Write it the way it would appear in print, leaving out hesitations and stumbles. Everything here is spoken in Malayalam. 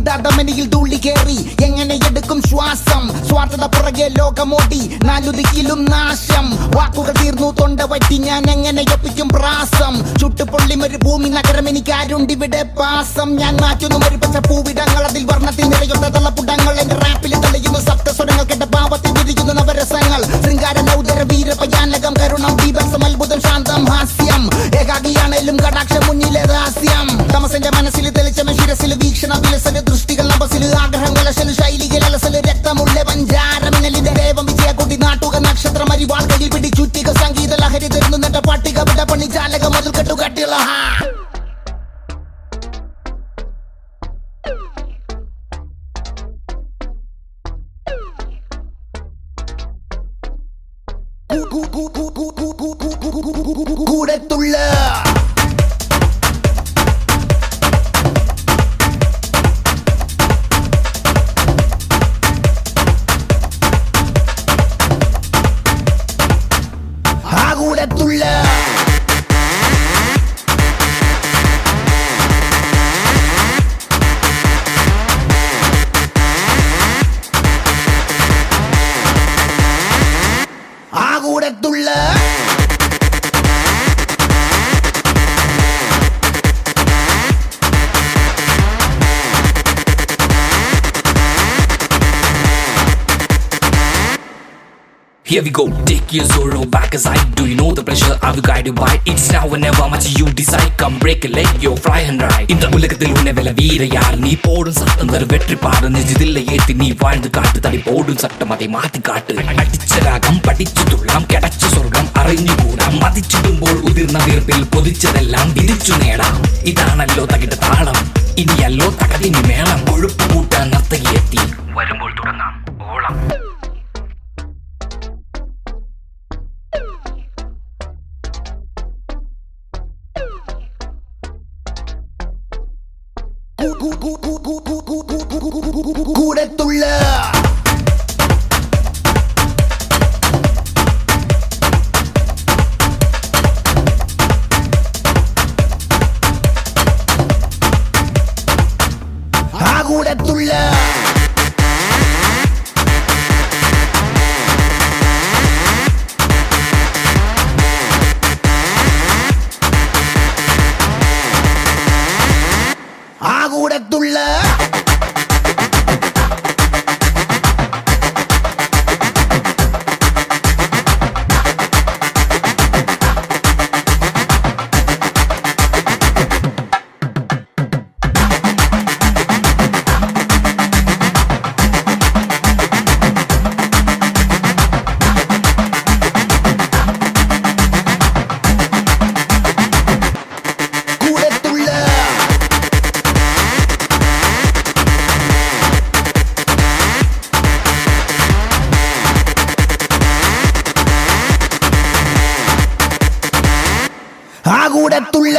ദാദമനിയിൽ തുള്ളി കേറി എങ്ങനെ എടുക്കും ശ്വാസം സ്വാർത്ഥത പുറകെ ലോകമോടി നാലുദിക്കിലും നാശം വാക്കുകൾ തീർന്നു തൊണ്ട വറ്റി ഞാൻ എങ്ങനെ എപ്പിക്കും പ്രാസം ചുട്ടുപൊള്ളിമൊരു ഭൂമി നഗരം എനിക്ക് ആരുണ്ടിവിടെ പാസം ഞാൻ മാറ്റുന്നു മരുപ്പച്ച പൂവിടങ്ങൾ അതിൽ വർണ്ണത്തിൽ നിറയുന്ന തള്ളപ്പുടങ്ങൾ എന്റെ റാപ്പിൽ തെളിയുന്നു സപ്തസ്വരങ്ങൾ കേട്ട ഭാവത്തിൽ വിരിയുന്ന നവരസങ്ങൾ ശൃംഗാര നൗദര വീരപയാനകം കരുണം ദീപസം അത്ഭുതം ശാന്തം ഹാസ്യം ഏകാഗിയാണേലും കടാക്ഷം മുന്നിലെ രഹസ്യം തമസന്റെ മനസ്സിൽ തെളിച്ചമ ശിരസിൽ വീക്ഷണ വിലസല് ദൃഷ്ടികൾ നഭസിൽ ആഗ്രഹങ്ങൾ അശല് ശൈലികൾ അലസല് രക്തമുള്ള പഞ്ചാരമിനലിന്റെ ദേവം വിജയക്കൊടി നാട്ടുക നക്ഷത്രം അരിവാൾകളിൽ പിടി ചുറ്റിക സംഗീത ലഹരി തരുന്നു നെട്ട പട്ടിക വിട പണി ചാലക മുതൽ കെട്ടുകട്ടിയുള്ള കൂടത്തുള്ള കൂടത്തുള്ള കൂടത്തുള്ള Here we go, take your sorrow back aside. Do you know the pressure I will guide you by? It's now or never much you decide. Come break a leg, yo, fly and ride. In the உலகத்தில் உன்னை வெல்ல வீர யார் நீ போடும் சத்தம் தரு வெற்றி பாடு நெஞ்சிதில்லை ஏத்தி நீ வாழ்ந்து காட்டு தடி போடும் சட்டம் அதை மாத்தி காட்டு அடிச்ச ராகம் படிச்சு துள்ளம் கிடைச்ச சொர்க்கம் അറിഞ്ഞു കൂടാം മതിച്ചിടുമ്പോൾ ഉതിർന്ന വീർപ്പിൽ പൊതിച്ചതെല്ലാം വിരിച്ചു നേടാം ഇതാണല്ലോ തകിട്ട താളം ഇനിയല്ലോ തകതിനി മേളം കൊഴുപ്പ് കൂട്ടാൻ നർത്തകിയെത്തി വരുമ്പോൾ തുടങ്ങാം ഓളം കൂടത്തുള്ള കൂടത്തുള്ള കൂടത്തുള്ള കൂടത്തുള്ള